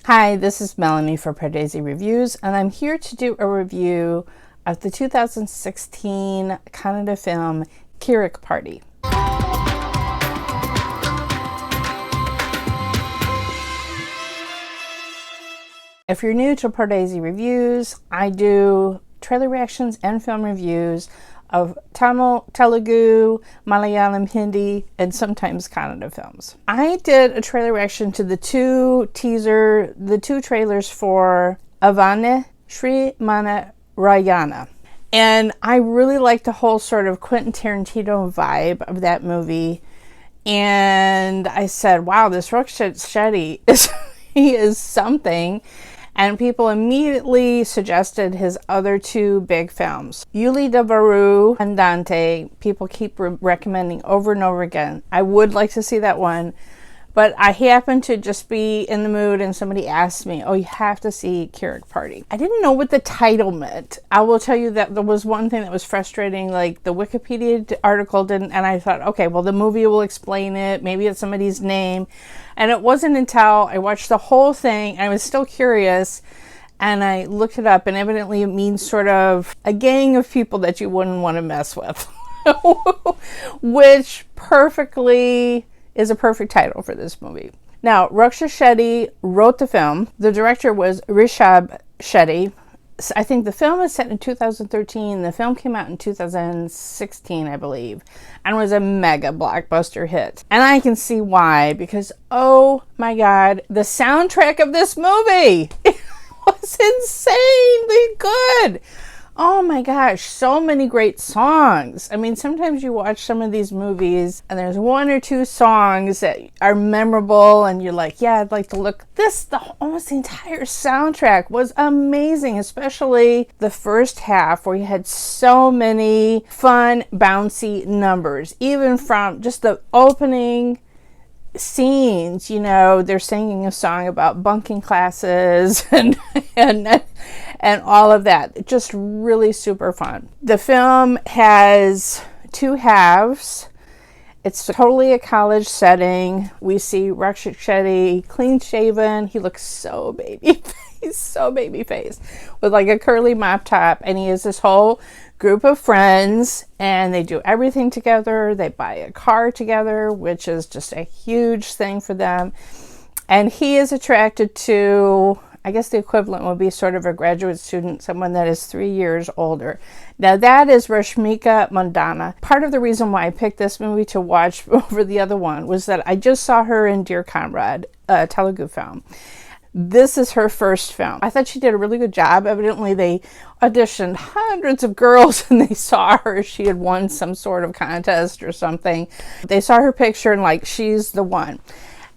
Hi, this is Melanie for Pardesi Reviews, and I'm here to do a review of the 2016 Kannada film Kirik Party. If you're new to Pardesi Reviews, I do trailer reactions and film reviews of Tamil, Telugu, Malayalam, Hindi, and sometimes Kannada films. I did a trailer reaction to the two trailers for Avane Shri Mana Rayana. And I really like the whole sort of Quentin Tarantino vibe of that movie. And I said, wow, this Rakshit Shetty he is something. And people immediately suggested his other two big films. Yuli Davaru and Dante, people keep recommending over and over again. I would like to see that one, but I happened to just be in the mood and somebody asked me, oh, you have to see Kirik Party. I didn't know what the title meant. I will tell you that there was one thing that was frustrating, like the Wikipedia article didn't, and I thought, okay, well, the movie will explain it. Maybe it's somebody's name. And it wasn't until I watched the whole thing, and I was still curious, and I looked it up, and evidently it means sort of a gang of people that you wouldn't want to mess with, which perfectly is a perfect title for this movie. Now, Rakshit Shetty wrote the film. The director was Rishab Shetty. I think the film is set in 2013. The film came out in 2016, I believe, and was a mega blockbuster hit. And I can see why, because, oh my God, the soundtrack of this movie was insanely good. Oh my gosh, so many great songs. I mean, sometimes you watch some of these movies and there's one or two songs that are memorable and you're like, yeah, I'd like to look. Almost the entire soundtrack was amazing, especially the first half where you had so many fun, bouncy numbers. Even from just the opening scenes, you know, they're singing a song about bunking classes and all of that. Just really super fun. The film has two halves. It's totally a college setting. We see Rakshit Shetty clean shaven. He looks so baby faced with like a curly mop top, and he has this whole group of friends and they do everything together. They buy a car together, which is just a huge thing for them. And he is attracted to, I guess the equivalent would be sort of a graduate student, someone that is 3 years older. Now that is Rashmika Mandanna. Part of the reason why I picked this movie to watch over the other one was that I just saw her in Dear Comrade, a Telugu film. This is her first film. I thought she did a really good job. Evidently they auditioned hundreds of girls and they saw her. She had won some sort of contest or something. They saw her picture and like, she's the one.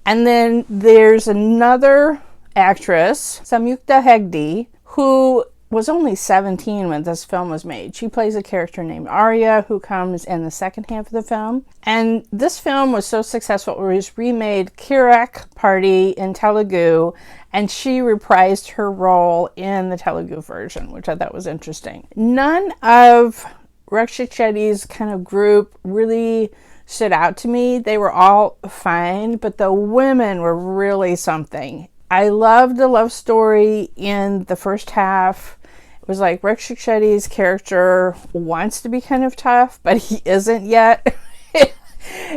And then there's another actress, Samyuktha Hegde, who was only 17 when this film was made. She plays a character named Arya who comes in the second half of the film. And this film was so successful, it was remade Kirik Party in Telugu, and she reprised her role in the Telugu version, which I thought was interesting. None of Rakshit Shetty's kind of group really stood out to me. They were all fine, but the women were really something. I loved the love story in the first half. It was like Rakshit Shetty's character wants to be kind of tough, but he isn't yet.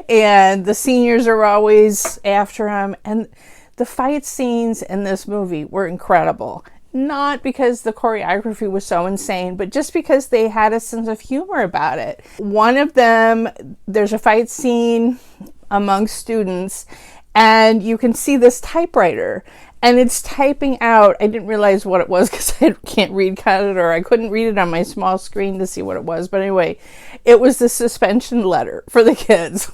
And the seniors are always after him. And the fight scenes in this movie were incredible. Not because the choreography was so insane, but just because they had a sense of humor about it. One of them, there's a fight scene among students, and you can see this typewriter, and it's typing out. I didn't realize what it was because I can't read Kannada, or I couldn't read it on my small screen to see what it was. But anyway, it was the suspension letter for the kids.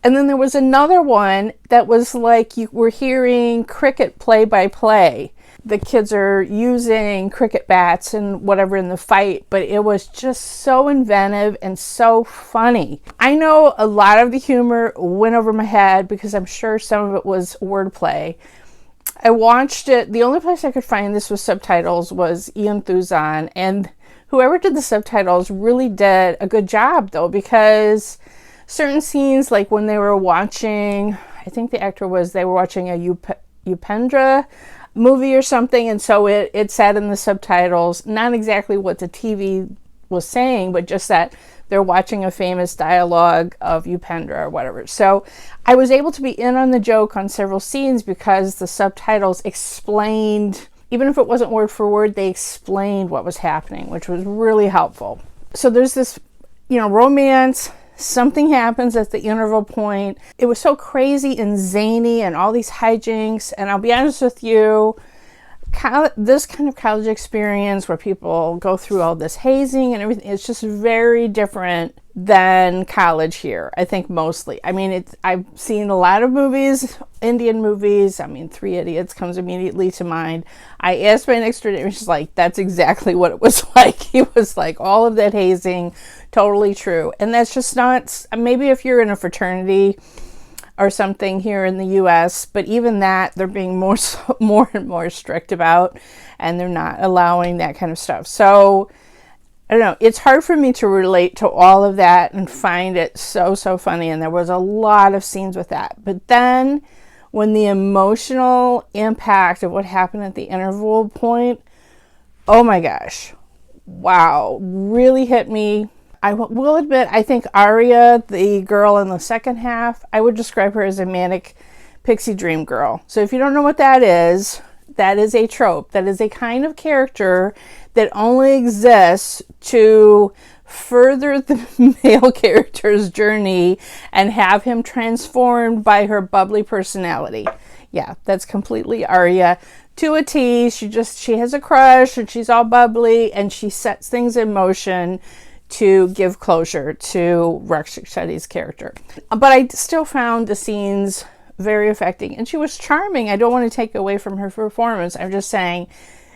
And then there was another one that was like you were hearing cricket play by play. The kids are using cricket bats and whatever in the fight, but it was just so inventive and so funny. I know a lot of the humor went over my head because I'm sure some of it was wordplay. I watched it. The only place I could find this with subtitles was Ian Thuzan, and whoever did the subtitles really did a good job though, because certain scenes, like when they were watching, I think the actor was, they were watching a Upendra movie or something, and so it said in the subtitles, not exactly what the TV was saying, but just that they're watching a famous dialogue of Upendra or whatever. So I was able to be in on the joke on several scenes because the subtitles explained, even if it wasn't word for word, they explained what was happening, which was really helpful. So there's this, romance. Something happens at the interval point. It was so crazy and zany and all these hijinks. And I'll be honest with you, this kind of college experience where people go through all this hazing and everything, it's just very different than college here, I think, mostly. I mean, I've seen a lot of movies, Indian movies. I mean, Three Idiots comes immediately to mind. I asked my next door neighbor, she's like, that's exactly what it was like. He was like, all of that hazing, totally true. And that's just not, maybe if you're in a fraternity or something here in the US, but even that they're being more and more strict about, and they're not allowing that kind of stuff. So I don't know, it's hard for me to relate to all of that and find it so funny, and there was a lot of scenes with that. But then when the emotional impact of what happened at the interval point, oh my gosh, wow, really hit me. I will admit, I think Arya, the girl in the second half, I would describe her as a manic pixie dream girl. So if you don't know what that is a trope. That is a kind of character that only exists to further the male character's journey and have him transformed by her bubbly personality. Yeah, that's completely Arya to a T. She has a crush and she's all bubbly and she sets things in motion to give closure to Rakshit Shetty's character. But I still found the scenes very affecting, and she was charming. I don't want to take away from her performance. I'm just saying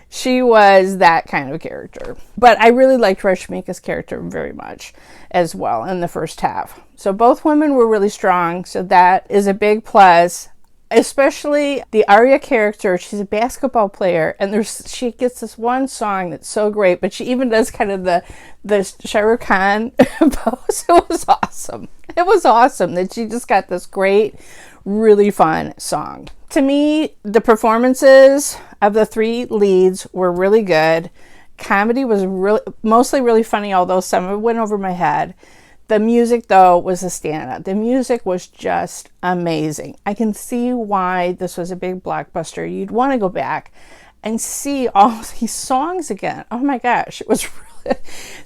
she was that kind of character. But I really liked Rashmika's character very much as well in the first half. So both women were really strong, so that is a big plus. Especially the Arya character. She's a basketball player, and she gets this one song that's so great, but she even does kind of the Shah Rukh Khan pose. It was awesome. It was awesome that she just got this great, really fun song. To me, the performances of the three leads were really good. Comedy was mostly really funny, although some of it went over my head. The music, though, was a standout. The music was just amazing. I can see why this was a big blockbuster. You'd want to go back and see all these songs again. Oh my gosh, it was really...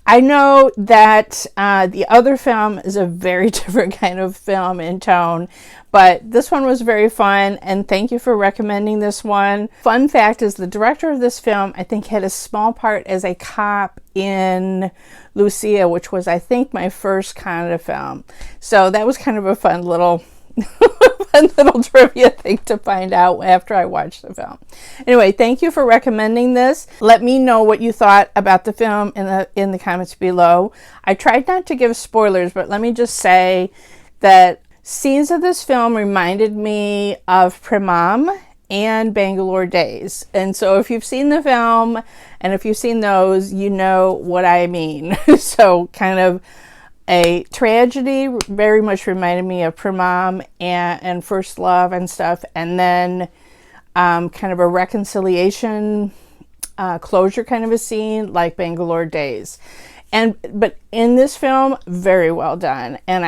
I know that the other film is a very different kind of film in tone, but this one was very fun, and thank you for recommending this one. Fun fact is the director of this film, I think, had a small part as a cop in Lucia, which was, I think, my first Kannada film. So that was kind of a fun little trivia thing to find out after I watched the film. Anyway, thank you for recommending this. Let me know what you thought about the film in the comments below. I tried not to give spoilers, but let me just say that scenes of this film reminded me of Pramod and Bangalore Days. And so if you've seen the film and if you've seen those, you know what I mean. So kind of a tragedy, very much reminded me of Pramod and First Love and stuff. And then kind of a reconciliation, closure kind of a scene like Bangalore Days. But in this film, very well done. And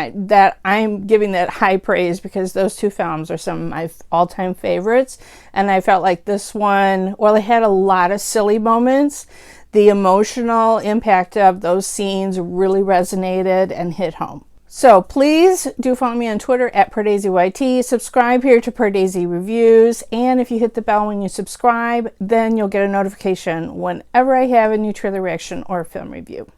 I'm giving that high praise because those two films are some of my all-time favorites. And I felt like this one, while it had a lot of silly moments, the emotional impact of those scenes really resonated and hit home. So please do follow me on Twitter at PardeziYT. Subscribe here to Pardesi Reviews. And if you hit the bell when you subscribe, then you'll get a notification whenever I have a new trailer reaction or film review.